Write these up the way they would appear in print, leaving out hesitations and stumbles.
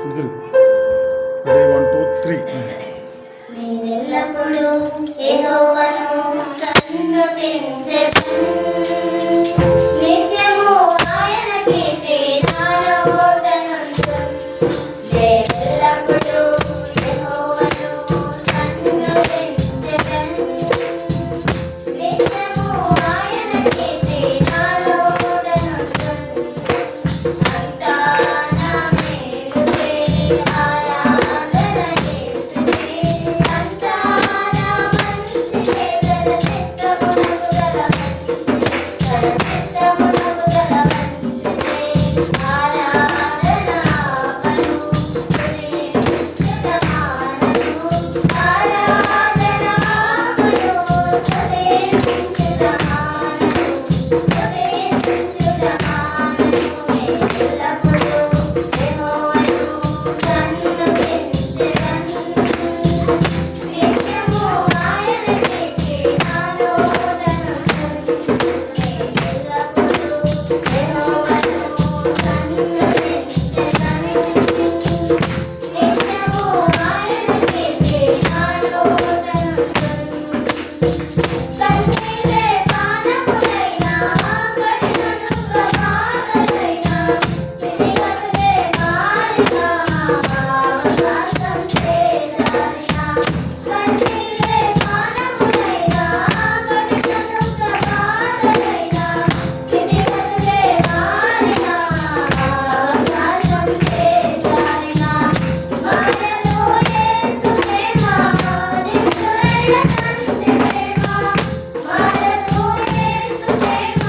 Ready 1 2 3. నేనెల్లప్పుడూ యెహోవాను సన్నుతించెదను. నిత్యము ఆయన కీర్తి నా నోట నుండును. నేనెల్లప్పుడూ యెహోవాను సన్నుతించెదను. నిత్యము ఆయన కీర్తి నా నోట నుండును. అంతా నా మేలుకే ఆరాధన యేసుకే. అంతా నా మంచికే గల చిత్తమునకు గల మంచికే. గల చిత్తమునకు గల మంచికే. ఆరాధన ఆపను. స్తుతించుటమానను. ఆరాధన ఆపను. స్తుతించుటమానను. స్తుతించుటమానను. నేనెల్లప్పుడూ యెహోవాను సన్నుతించెదను. నిత్యము ఆయన కీర్తి నా నోట నుండును. నేనెల్లప్పుడూ యెహోవాను సన్నుతించెదను. నిత్యము ఆయన కీర్తి నా నోట నుండును. కన్నీళ్ళే పానములైనా కఠినముగా బాధలైనా విధిగతులే మారినా అవకాశం చేజారినా. కన్నీళ్ళే పానములైనా కఠినముగా బాధలైనా విధిగతులే మారినా అవకాశం చేజారినా. మాయలో యేసు ప్రేమ నిత్యుడైన తండ్రి ప్రేమ. మాయలో యేసు ప్రేమ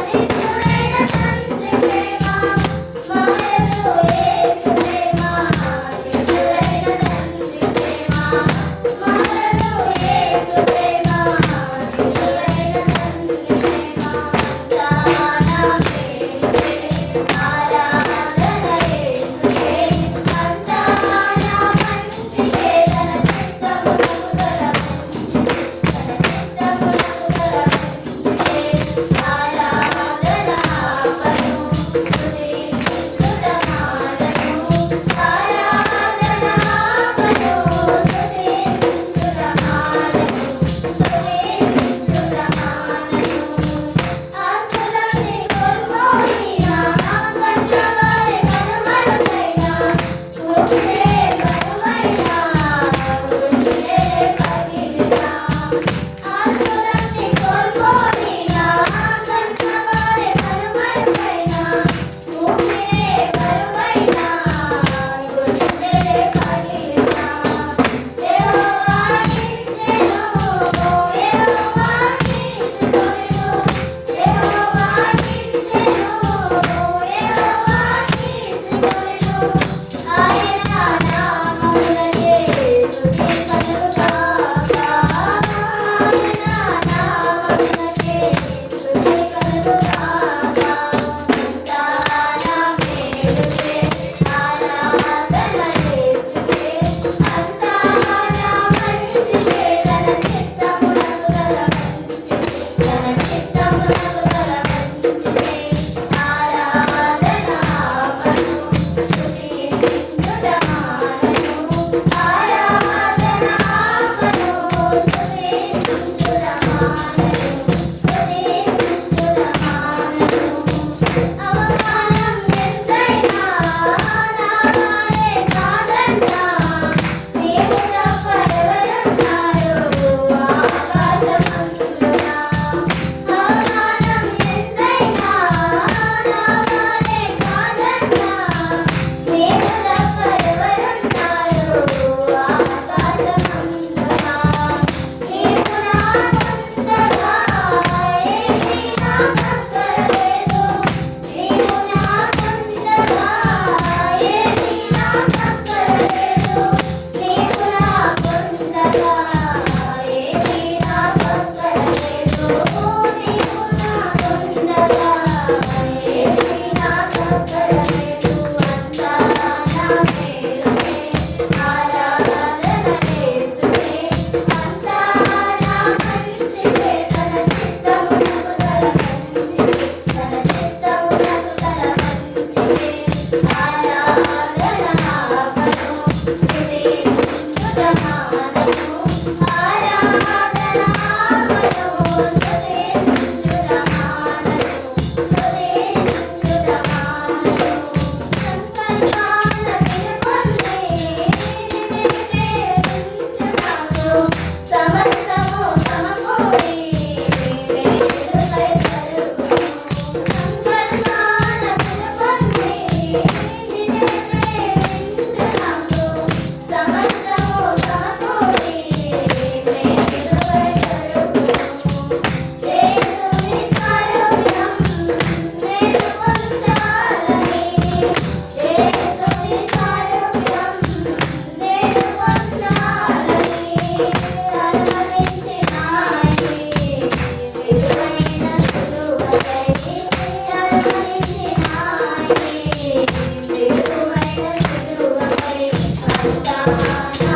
నిత్యుడైన తండ్రి ప్రేమ. మాయలో యేసు ప్రేమ నిత్యుడైన తండ్రి ప్రేమ. మాయలో యేసు ప్రేమ నిత్యుడైన తండ్రి ప్రేమ. అంతా నా మేలుకే ఆరాధన యేసుకే. అంతా నా మంచికే గల చిత్తమునకు గల మంచికే. గల చిత్తమునకు గల మంచికే. ఆరాధన ఆపను. స్తుతించుటమానను. ఆరాధన ఆపను. స్తుతించుటమానను. స్తుతించుటమానను. ఆస్తులన్నీ కోల్పోయినా కన్నవారి కనుమరుగైనా ఊపిరే కరువైనా వృద్ధిరే పగిలినా. ఆస్తులన్నీ కోల్పోయినా కన్నవారి కనుమరుగైనా ఊపిరే కరువైనా వృద్ధిరే పగిలినా. యెహోవా నిన్నెను యెహోవా తీసుకొనెను. యెహోవా నిన్నెను యెహోవా తీసుకొనెను. ఆయన నామమునకే స్తుతి కలుగుగాక. ఆయన నామమునకే స్తుతి కలుగుగాక. అంతా నా మేలుకే ఆరాధన యేసుకే. అంతా నా మంచికే గల చిత్తమునకు గల మంచికే. గల చిత్తమునకు గల మంచికే. ఆరాధన ఆపను. స్తుతించుటమానను. ఆరాధన ఆపను. స్తుతించుటమానను. స్తుతించుటమానను. అవమానం ఎంతైనా నావారే కాదన్నా. నీవు తప్ప ఎవరున్నారు ఆకాశమందున. అవమానం ఎంతైనా నావారే కాదన్నా. నీవు తప్ప ఎవరున్నారు Thank you.